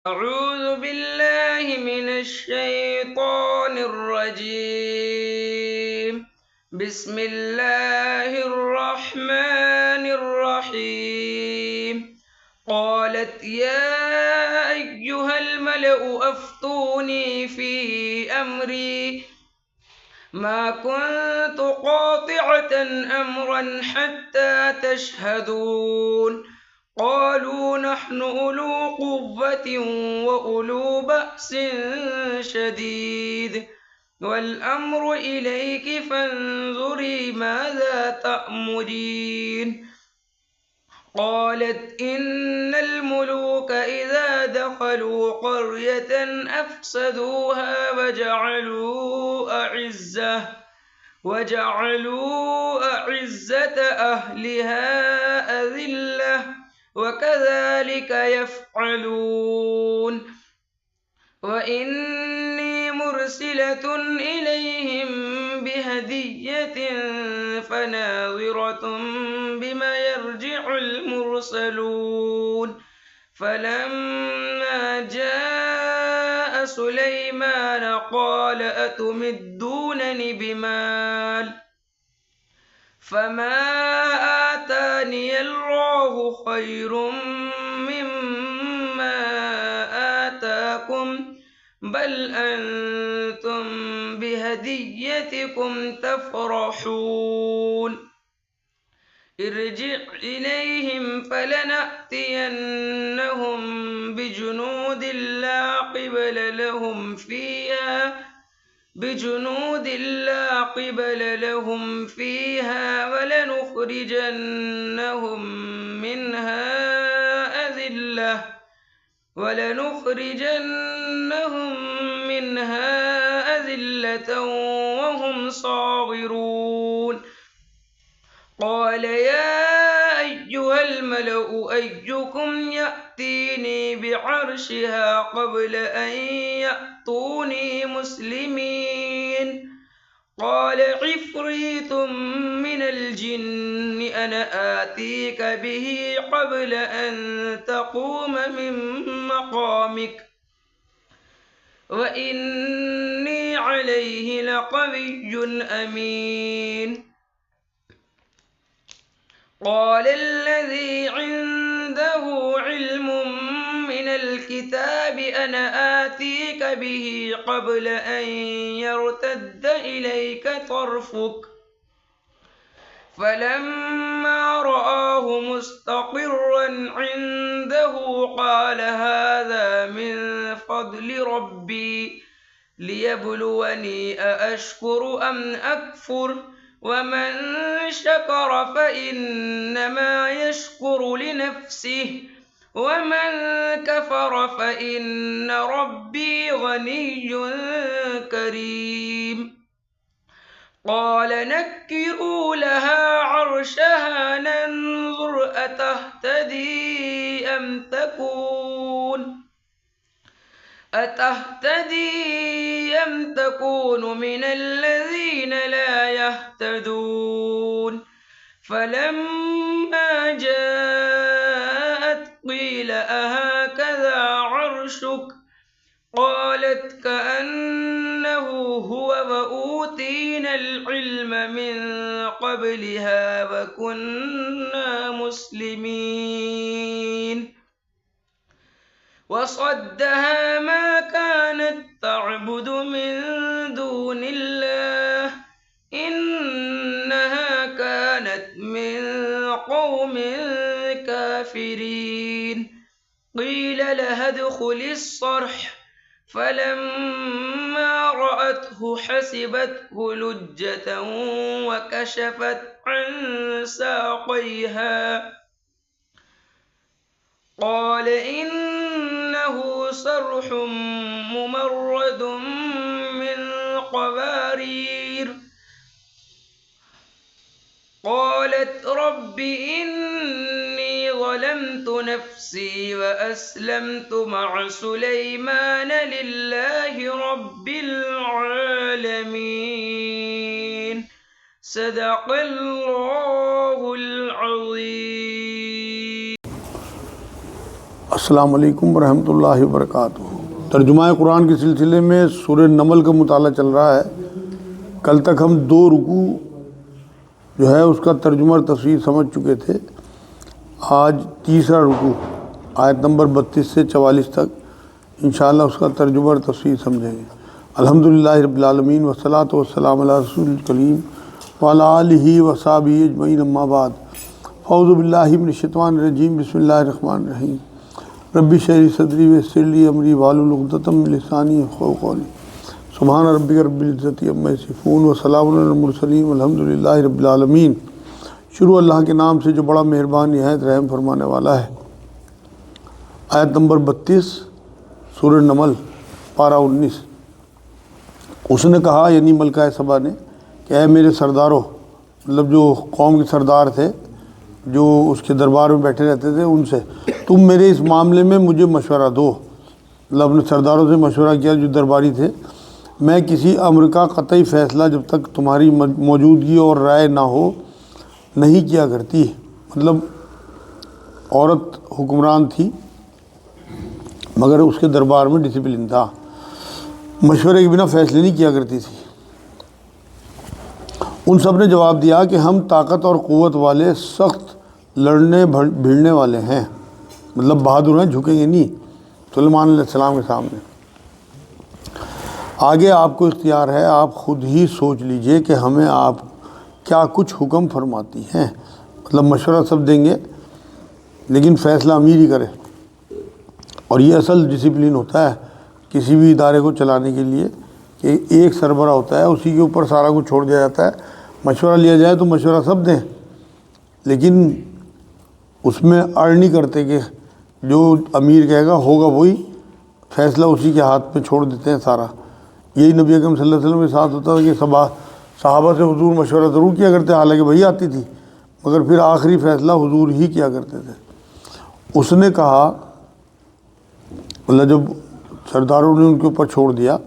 أعوذ بالله من الشيطان الرجيم. بسم الله الرحمن الرحيم. قالت يا أيها الملأ أفتوني في أمري ما كنت قاطعة أمرا حتى تشهدون. قالوا نحن أولو قوة وأولو بأس شديد والأمر إليك فانظري ماذا تأمرين. قالت إن الملوك إذا دخلوا قرية أفسدوها وجعلوا أعزة أهلها أذلة وكذلك يفعلون. وإني مرسلة إليهم بهدية فناظرة بما يرجع المرسلون. فلما جاء سليمان قال أتمدونني بمال فما آتاني الله خير مما آتاكم بل أنتم بهديتكم تفرحون. ارجع إليهم فلنأتينهم بجنود لا قبل لهم فيها ولنخرجنهم منها أذلة وهم صاغرون. قال يا أيها الملأ أيكم يأتيني بعرشها قبل أن يأتوني مسلمين. قال عفريت من الجن أنا آتيك به قبل أن تقوم من مقامك وإني عليه لقوي أمين. قال الذي عنده علم من الكتاب أنا آتيك به قبل أن يرتد إليك طرفك. فلما رآه مستقرا عنده قال هذا من فضل ربي ليبلوني أأشكر أم أكفر ومن شكر فإنما يشكر لنفسه ومن كفر فإن ربي غني كريم. قال نكروا لها عرشها ننظر أتهتدي أم تكون من الذين لا يهتدون. فلما جاءت قيل أهكذا عرشك قالت كأنه هو وأوتينا العلم من قبلها وكنا مسلمين. وصدها ما كانت تعبد من دون الله إنها كانت من قوم كافرين. قيل لها ادخل الصرح فلما رأته حسبته لجة وكشفت عن ساقيها قال إنه صرح ممرد من قوارير. قالت رب إني ظلمت نفسي وأسلمت مع سليمان لله رب العالمين. صدق الله العظيم. السلام علیکم ورحمۃ اللہ وبرکاتہ۔ ترجمہ قرآن کے سلسلے میں سورہ نمل کا مطالعہ چل رہا ہے۔ کل تک ہم 2 رکوع جو ہے اس کا ترجمہ اور تفسیر سمجھ چکے تھے۔ آج تیسرا رکوع آیت نمبر 32 سے 44 تک انشاءاللہ اس کا ترجمہ اور تفسیر سمجھیں گے۔ الحمدللہ رب العالمین والصلاۃ والسلام علی رسول الکریم وعلی آلہ وصحبہ اجمعین، اما بعد، اعوذ باللہ من الشیطان الرجیم، بسم اللہ الرحمن الرحیم۔ رب اشرح لی صدری ویسر لی امری واحلل عقدۃ من لسانی یفقہوا قولی۔ سبحان ربک رب العزۃ عما یصفون وسلام علی المرسلین والحمد للہ رب العالمین۔ شروع اللہ کے نام سے جو بڑا مہربان نہایت رحم فرمانے والا ہے۔ آیت نمبر 32 سورہ نمل، پارہ 19۔ اس نے کہا، یعنی ملکہ سبا نے، کہ اے میرے سرداروں، مطلب جو قوم کے سردار تھے جو اس کے دربار میں بیٹھے رہتے تھے، ان سے تم میرے اس معاملے میں مجھے مشورہ دو۔ مطلب اپنے سرداروں سے مشورہ کیا جو درباری تھے۔ میں کسی امر کا قطعی فیصلہ جب تک تمہاری موجودگی اور رائے نہ ہو نہیں کیا کرتی۔ مطلب عورت حکمران تھی مگر اس کے دربار میں ڈسپلن تھا، مشورے کے بنا فیصلے نہیں کیا کرتی تھی۔ ان سب نے جواب دیا کہ ہم طاقت اور قوت والے، سخت لڑنے بھیڑنے والے ہیں، مطلب بہادر ہیں، جھکیں گے نہیں سلیمان علیہ السلام کے سامنے۔ آگے آپ کو اختیار ہے، آپ خود ہی سوچ لیجئے کہ ہمیں آپ کیا کچھ حکم فرماتی ہیں۔ مطلب مشورہ سب دیں گے لیکن فیصلہ امیر ہی کرے۔ اور یہ اصل ڈسپلن ہوتا ہے کسی بھی ادارے کو چلانے کے لیے، کہ ایک سربراہ ہوتا ہے، اسی کے اوپر سارا کچھ چھوڑ دیا جاتا ہے۔ مشورہ لیا جائے تو مشورہ سب دیں، لیکن اس میں اڑ نہیں کرتے کہ جو امیر کہے گا ہوگا وہی، فیصلہ اسی کے ہاتھ میں چھوڑ دیتے ہیں سارا۔ یہی نبی اکرم صلی اللہ علیہ وسلم کے ساتھ ہوتا تھا کہ صحابہ سے حضور مشورہ ضرور کیا کرتے، حالانکہ وہی آتی تھی، مگر پھر آخری فیصلہ حضور ہی کیا کرتے تھے۔ اس نے کہا، اللہ جب سرداروں نے ان کے اوپر چھوڑ دیا،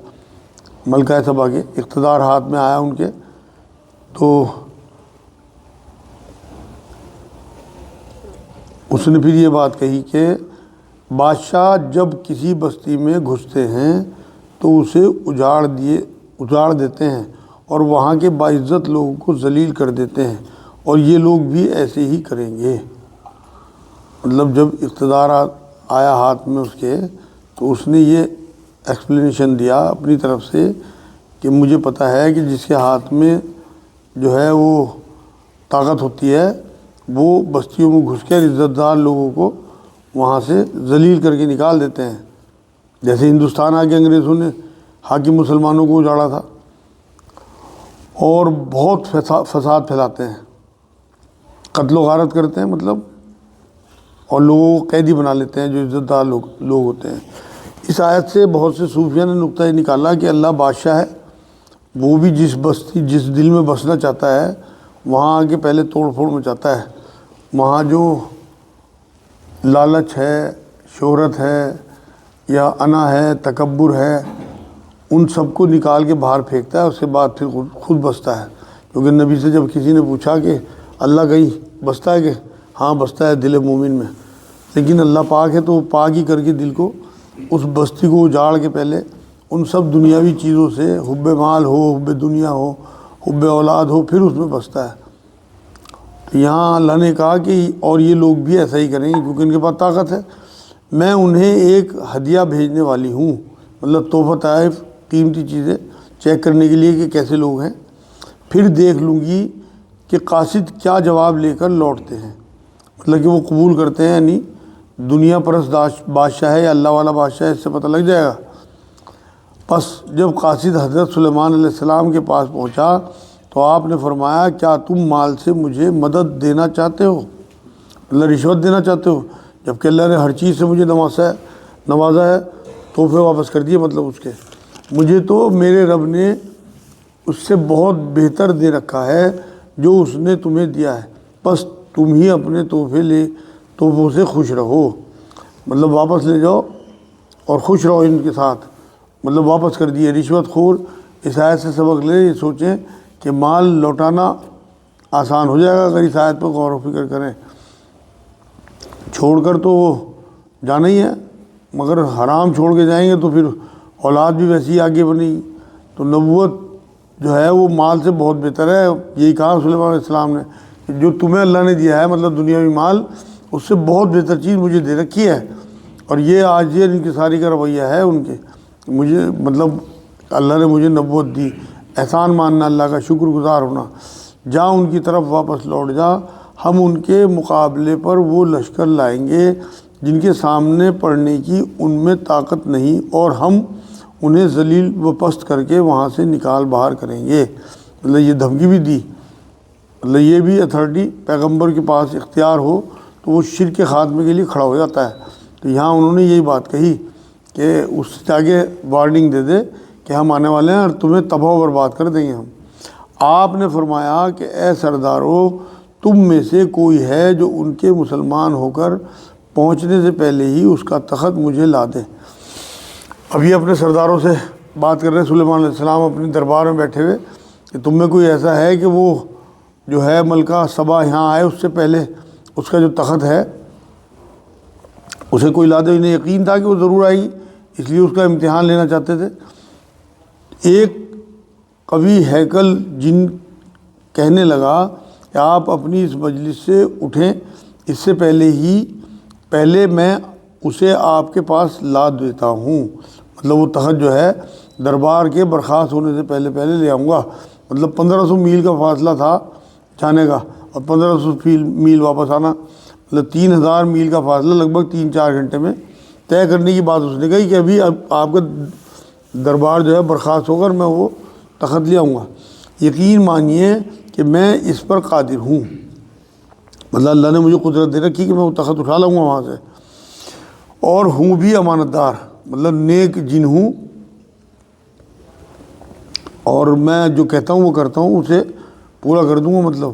ملکہ سبا کے اقتدار ہاتھ میں آیا ان کے، تو اس نے پھر یہ بات کہی کہ بادشاہ جب کسی بستی میں گھستے ہیں تو اسے اجاڑ دیتے ہیں اور وہاں کے باعزت لوگوں کو ذلیل کر دیتے ہیں، اور یہ لوگ بھی ایسے ہی کریں گے۔ مطلب جب اقتدار آیا ہاتھ میں اس کے، تو اس نے یہ ایکسپلینیشن دیا اپنی طرف سے کہ مجھے پتہ ہے کہ جس کے ہاتھ میں جو ہے وہ طاقت ہوتی ہے، وہ بستیوں میں گھس کے عزت دار لوگوں کو وہاں سے ذلیل کر کے نکال دیتے ہیں۔ جیسے ہندوستان آ کے انگریزوں نے حاکم مسلمانوں کو اجاڑا تھا، اور بہت فساد پھیلاتے ہیں، قتل و غارت کرتے ہیں، مطلب، اور لوگوں کو قیدی بنا لیتے ہیں جو عزت دار لوگ ہوتے ہیں۔ اس آیت سے بہت سے صوفیہ نے نقطہ یہ نکالا کہ اللہ بادشاہ ہے، وہ بھی جس دل میں بسنا چاہتا ہے وہاں آ کے پہلے توڑ پھوڑ مچاتا ہے۔ وہاں جو لالچ ہے، شہرت ہے، یا انا ہے، تکبر ہے، ان سب کو نکال کے باہر پھینکتا ہے، اس کے بعد پھر خود بستا ہے۔ کیونکہ نبی سے جب کسی نے پوچھا کہ اللہ کہیں بستا ہے، کہ ہاں بستا ہے دل مومن میں، لیکن اللہ پاک ہے تو وہ پاک ہی کر کے دل کو، اس بستی کو اجاڑ کے پہلے ان سب دنیاوی چیزوں سے، حب مال ہو، حب دنیا ہو، حب اولاد ہو، پھر اس میں بستا ہے۔ یہاں اللہ نے کہا کہ اور یہ لوگ بھی ایسا ہی کریں گے کیونکہ ان کے پاس طاقت ہے۔ میں انہیں ایک ہدیہ بھیجنے والی ہوں، مطلب تحفہ طائف، قیمتی چیزیں چیک کرنے کے لیے کہ کیسے لوگ ہیں، پھر دیکھ لوں گی کہ قاصد کیا جواب لے کر لوٹتے ہیں۔ مطلب کہ وہ قبول کرتے ہیں، یعنی دنیا پرست بادشاہ ہے یا اللہ والا بادشاہ ہے، اس سے پتہ لگ جائے گا۔ پس جب قاصد حضرت سلیمان علیہ السلام کے پاس پہنچا تو آپ نے فرمایا، کیا تم مال سے مجھے مدد دینا چاہتے ہو، اللہ رشوت دینا چاہتے ہو، جبکہ اللہ نے ہر چیز سے مجھے نوازا ہے، تحفے واپس کر دیے، مطلب اس کے، مجھے تو میرے رب نے اس سے بہت بہتر دے رکھا ہے جو اس نے تمہیں دیا ہے، بس تم ہی اپنے تحفوں سے خوش رہو، مطلب واپس لے جاؤ اور خوش رہو ان کے ساتھ، مطلب واپس کر دیے۔ رشوت خور اس آیت سے سبق لے، یہ سوچیں کہ مال لوٹانا آسان ہو جائے گا اگر اس آیت پر غور و فکر کریں۔ چھوڑ کر تو وہ جانا ہی ہے، مگر حرام چھوڑ کے جائیں گے تو پھر اولاد بھی ویسی آگے بنے گی۔ تو نبوت جو ہے وہ مال سے بہت بہتر ہے۔ یہی کہا سلیمان علیہ السلام نے کہ جو تمہیں اللہ نے دیا ہے مطلب دنیاوی مال، اس سے بہت بہتر چیز مجھے دے رکھی ہے۔ اور یہ آج یہ انکساری کا رویہ ہے ان کے، مجھے مطلب اللہ نے مجھے نبوت دی، احسان ماننا، اللہ کا شکر گزار ہونا۔ جا ان کی طرف واپس لوٹ جا، ہم ان کے مقابلے پر وہ لشکر لائیں گے جن کے سامنے پڑنے کی ان میں طاقت نہیں، اور ہم انہیں ذلیل و پست کر کے وہاں سے نکال باہر کریں گے۔ مطلب یہ دھمکی بھی دی، مطلب یہ بھی اتھارٹی پیغمبر کے پاس اختیار ہو تو وہ شرک کے خاتمے کے لیے کھڑا ہو جاتا ہے۔ تو یہاں انہوں نے یہی بات کہی کہ اس سے آگے وارننگ دے دے کہ ہم آنے والے ہیں اور تمہیں تباہ و برباد کر دیں گے ہم۔ آپ نے فرمایا کہ اے سردارو، تم میں سے کوئی ہے جو ان کے مسلمان ہو کر پہنچنے سے پہلے ہی اس کا تخت مجھے لا دے۔ اب یہ اپنے سرداروں سے بات کر رہے ہیں، سلیمان علیہ السلام اپنی دربار میں بیٹھے ہوئے، کہ تم میں کوئی ایسا ہے کہ وہ جو ہے ملکہ سبا یہاں آئے اس سے پہلے اس کا جو تخت ہے اسے کوئی لا دے۔ انہیں یقین تھا کہ وہ ضرور آئے گی، اس لیے اس کا امتحان لینا چاہتے تھے۔ ایک قوی ہیکل جن کہنے لگا کہ آپ اپنی اس مجلس سے اٹھیں، اس سے پہلے میں اسے آپ کے پاس لا دیتا ہوں۔ مطلب وہ تخت جو ہے دربار کے برخاست ہونے سے پہلے لے آؤں گا۔ مطلب 1500 میل کا فاصلہ تھا جانے کا اور 1500 میل واپس آنا، مطلب 3000 میل کا فاصلہ لگ بھگ 3-4 گھنٹے میں طے کرنے کی بات اس نے کہی کہ ابھی اب آپ کا دربار جو ہے برخاست ہو کر میں وہ تخت لے آؤں گا۔ یقین مانیے کہ میں اس پر قادر ہوں، مطلب اللہ نے مجھے قدرت دے رکھی کہ میں وہ تخت اٹھا لاؤں گا وہاں سے، اور ہوں بھی امانت دار، مطلب نیک جن ہوں، اور میں جو کہتا ہوں وہ کرتا ہوں، اسے پورا کر دوں گا۔ مطلب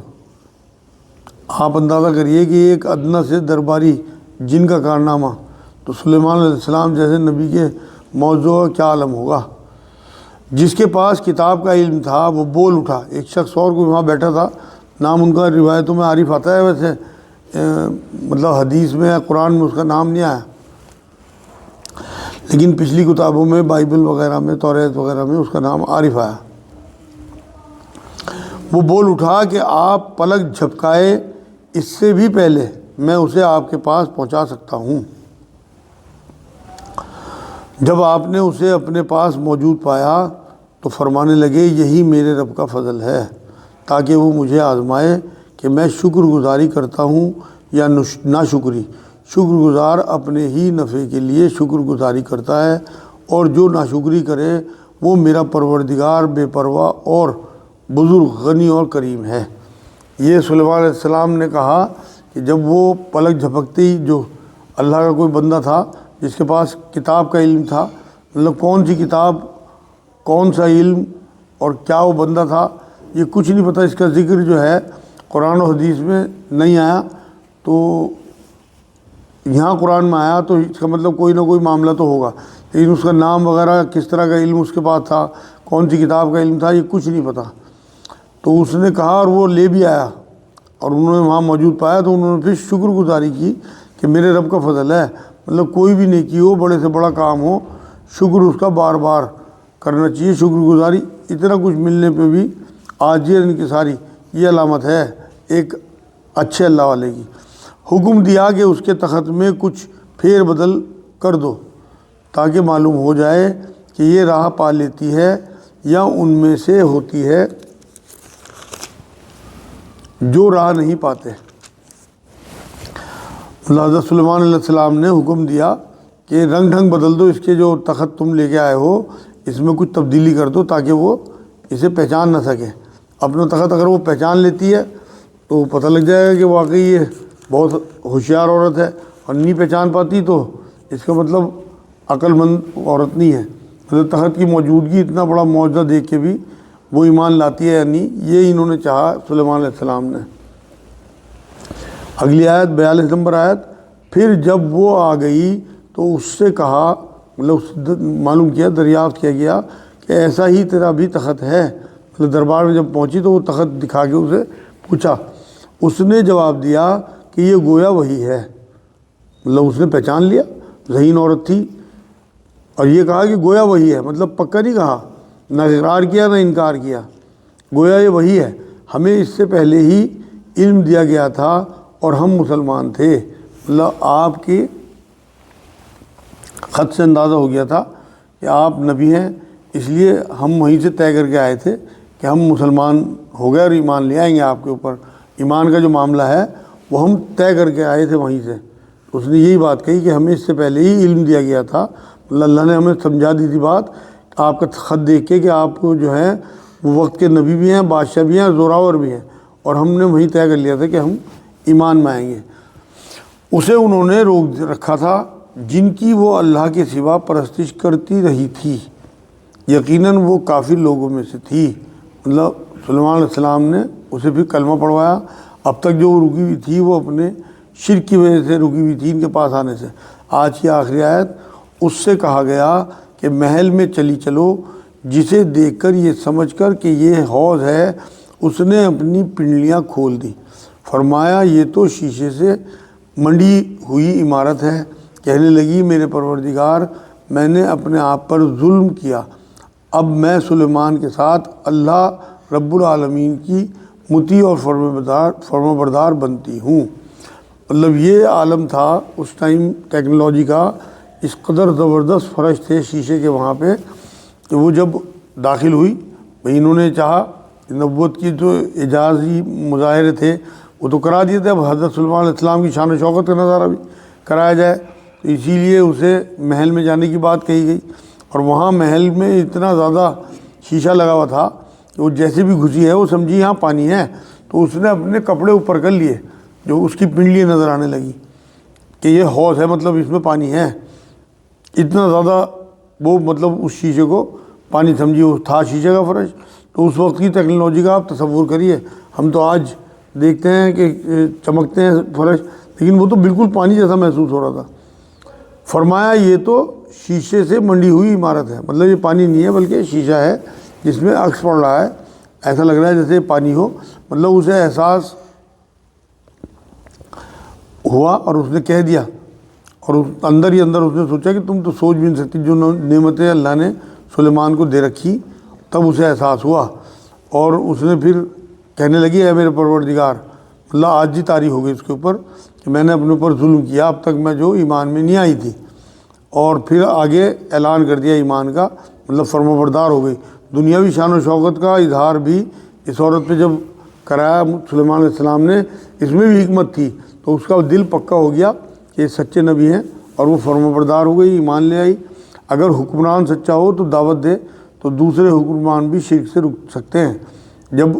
آپ اندازہ کریے کہ ایک ادنیٰ سے درباری جن کا کارنامہ، تو سلیمان علیہ السلام جیسے نبی کے موضوع کیا عالم ہوگا۔ جس کے پاس کتاب کا علم تھا وہ بول اٹھا۔ ایک شخص اور کوئی وہاں بیٹھا تھا، نام ان کا روایتوں میں عارف آتا ہے، ویسے مطلب حدیث میں قرآن میں اس کا نام نہیں آیا، لیکن پچھلی کتابوں میں بائبل وغیرہ میں توریت وغیرہ میں اس کا نام عارف آیا۔ وہ بول اٹھا کہ آپ پلک جھپکائے اس سے بھی پہلے میں اسے آپ کے پاس پہنچا سکتا ہوں۔ جب آپ نے اسے اپنے پاس موجود پایا تو فرمانے لگے یہی میرے رب کا فضل ہے تاکہ وہ مجھے آزمائے کہ میں شکر گزاری کرتا ہوں یا ناشکری۔ شکر گزار اپنے ہی نفع کے لیے شکر گزاری کرتا ہے، اور جو ناشکری کرے وہ میرا پروردگار بے پرواہ اور بزرگ، غنی اور کریم ہے۔ یہ سلیمان علیہ السلام نے کہا کہ جب وہ پلک جھپکتے ہی جو اللہ کا کوئی بندہ تھا جس کے پاس کتاب کا علم تھا، مطلب کون سی کتاب، کون سا علم اور کیا وہ بندہ تھا یہ کچھ نہیں پتہ، اس کا ذکر جو ہے قرآن و حدیث میں نہیں آیا، تو یہاں قرآن میں آیا تو اس کا مطلب کوئی نہ کوئی معاملہ تو ہوگا، لیکن اس کا نام وغیرہ کس طرح کا علم اس کے پاس تھا، کون سی کتاب کا علم تھا، یہ کچھ نہیں پتہ۔ تو اس نے کہا اور وہ لے بھی آیا اور انہوں نے وہاں موجود پایا، تو انہوں نے پھر شکر گزاری کی کہ میرے رب کا فضل ہے۔ مطلب کوئی بھی نیکی ہو، بڑے سے بڑا کام ہو، شکر اس کا بار بار کرنا چاہیے، شکر گزاری۔ اتنا کچھ ملنے پہ بھی عاجزی انکساری، یہ علامت ہے ایک اچھے اللہ والے کی۔ حکم دیا کہ اس کے تخت میں کچھ پھیر بدل کر دو تاکہ معلوم ہو جائے کہ یہ راہ پا لیتی ہے یا ان میں سے ہوتی ہے جو راہ نہیں پاتے۔ حضرت سلیمان علیہ السلام نے حکم دیا کہ رنگ ڈھنگ بدل دو، اس کے جو تخت تم لے کے آئے ہو اس میں کچھ تبدیلی کر دو تاکہ وہ اسے پہچان نہ سکے۔ اپنا تخت اگر وہ پہچان لیتی ہے تو پتہ لگ جائے گا کہ واقعی یہ بہت ہوشیار عورت ہے، اور نہیں پہچان پاتی تو اس کا مطلب عقل مند عورت نہیں ہے۔ مطلب تخت کی موجودگی اتنا بڑا معجزہ دیکھ کے بھی وہ ایمان لاتی ہے یا نہیں، یہ انہوں نے چاہا سلیمان علیہ السلام نے۔ اگلی آیت 42 نمبر آیت، پھر جب وہ آ گئی تو اس سے کہا، مطلب معلوم کیا، دریافت کیا گیا کہ ایسا ہی تیرا بھی تخت ہے۔ مطلب دربار میں جب پہنچی تو وہ تخت دکھا کے اسے پوچھا، اس نے جواب دیا کہ یہ گویا وہی ہے، مطلب اس نے پہچان لیا ذہین عورت تھی، اور یہ کہا کہ گویا وہی ہے، مطلب پکا نہیں کہا، نہ اقرار کیا نہ انکار کیا، گویا یہ وہی ہے، ہمیں اس سے پہلے ہی علم دیا گیا تھا اور ہم مسلمان تھے۔ مطلب آپ کے خط سے اندازہ ہو گیا تھا کہ آپ نبی ہیں، اس لیے ہم وہیں سے طے کر کے آئے تھے کہ ہم مسلمان ہو گئے اور ایمان لے آئیں گے آپ کے اوپر، ایمان کا جو معاملہ ہے وہ ہم طے کر کے آئے تھے وہیں سے۔ اس نے یہی بات کہی کہ ہمیں اس سے پہلے ہی علم دیا گیا تھا، اللہ نے ہمیں سمجھا دی تھی بات آپ کا خط دیکھ کے کہ آپ جو ہیں وہ وقت کے نبی بھی ہیں، بادشاہ بھی ہیں، زوراور بھی ہیں، اور ہم نے وہیں طے کر لیا تھا کہ ہم ایمان میں آئیں گے۔ اسے انہوں نے روک رکھا تھا جن کی وہ اللہ کے سوا پرستش کرتی رہی تھی، یقیناً وہ کافر لوگوں میں سے تھی۔ مطلب سلیمان علیہ السلام نے اسے پھر کلمہ پڑھوایا، اب تک جو وہ رکی ہوئی تھی وہ اپنے شرک کی وجہ سے رکی ہوئی تھی ان کے پاس آنے سے۔ آج کی آخری آیت، اس سے کہا گیا کہ محل میں چلی چلو، جسے دیکھ کر یہ سمجھ کر کہ یہ حوض ہے اس نے اپنی پنڈلیاں کھول دی، فرمایا یہ تو شیشے سے منڈی ہوئی عمارت ہے۔ کہنے لگی میرے پروردگار، میں نے اپنے آپ پر ظلم کیا، اب میں سلیمان کے ساتھ اللہ رب العالمین کی مطیع اور فرما بردار بنتی ہوں۔ مطلب یہ عالم تھا اس ٹائم ٹیکنالوجی کا، اس قدر زبردست فرش تھے شیشے کے وہاں پہ کہ وہ جب داخل ہوئی، بھئی انہوں نے چاہا نبوت کی جو اعجازی مظاہرے تھے وہ تو کرا دیے تھے، اب حضرت سلیمان علیہ السلام کی شان و شوکت کا نظارہ بھی کرایا جائے، تو اسی لیے اسے محل میں جانے کی بات کہی گئی۔ اور وہاں محل میں اتنا زیادہ شیشہ لگا ہوا تھا کہ وہ جیسے بھی گھسی ہے وہ سمجھی یہاں پانی ہے، تو اس نے اپنے کپڑے اوپر کر لیے، جو اس کی پنڈلی نظر آنے لگی کہ یہ حوض ہے، مطلب اس میں پانی ہے، اتنا زیادہ وہ مطلب اس شیشے کو پانی سمجھی، وہ تھا شیشے کا فرش۔ تو اس وقت کی ٹیکنالوجی کا آپ تصور کریے، ہم تو آج دیکھتے ہیں کہ چمکتے ہیں فرش، لیکن وہ تو بالکل پانی جیسا محسوس ہو رہا تھا۔ فرمایا یہ تو شیشے سے منڈی ہوئی عمارت ہے، مطلب یہ پانی نہیں ہے بلکہ شیشہ ہے جس میں عکس پڑ رہا ہے، ایسا لگ رہا ہے جیسے پانی ہو۔ مطلب اسے احساس ہوا اور اس نے کہہ دیا، اور اندر ہی اندر اس نے سوچا کہ تم تو سوچ بھی نہیں سکتی جو نعمتیں اللہ نے سلیمان کو دے رکھی، تب اسے احساس ہوا، اور اس نے پھر کہنے لگی اے میرے پروردگار، اللہ آج ہی طاری ہو گئی اس کے اوپر کہ میں نے اپنے اوپر ظلم کیا، اب تک میں جو ایمان میں نہیں آئی تھی، اور پھر آگے اعلان کر دیا ایمان کا، مطلب فرما بردار ہو گئی۔ دنیاوی شان و شوکت کا اظہار بھی اس عورت پہ جب کرایا سلیمان علیہ السلام نے، اس میں بھی حکمت تھی، تو اس کا دل پکا ہو گیا کہ یہ سچے نبی ہیں، اور وہ فرما بردار ہو گئی، ایمان لے آئی۔ اگر حکمران سچا ہو تو دعوت دے، تو دوسرے حکمران بھی شرک سے رک سکتے ہیں۔ جب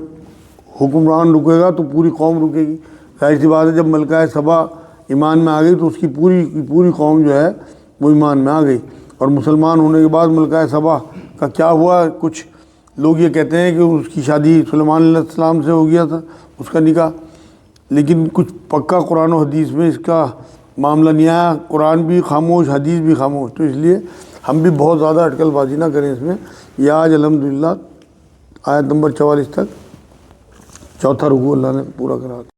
حکمران رکے گا تو پوری قوم رکے گی، ظاہر سی بات ہے۔ جب ملکہ سبا ایمان میں آ گئی تو اس کی پوری قوم جو ہے وہ ایمان میں آ گئی، اور مسلمان ہونے کے بعد ملکہ سبا کا کیا ہوا، کچھ لوگ یہ کہتے ہیں کہ اس کی شادی سلیمان علیہ السلام سے ہو گیا تھا، اس کا نکاح، لیکن کچھ پکا قرآن و حدیث میں اس کا معاملہ نہیں آیا، قرآن بھی خاموش، حدیث بھی خاموش، تو اس لیے ہم بھی بہت زیادہ اٹکل بازی نہ کریں اس میں۔ یہ آج الحمدللہ آیت نمبر 44 تک چوتھا رکوع اللہ نے پورا کرا دیا۔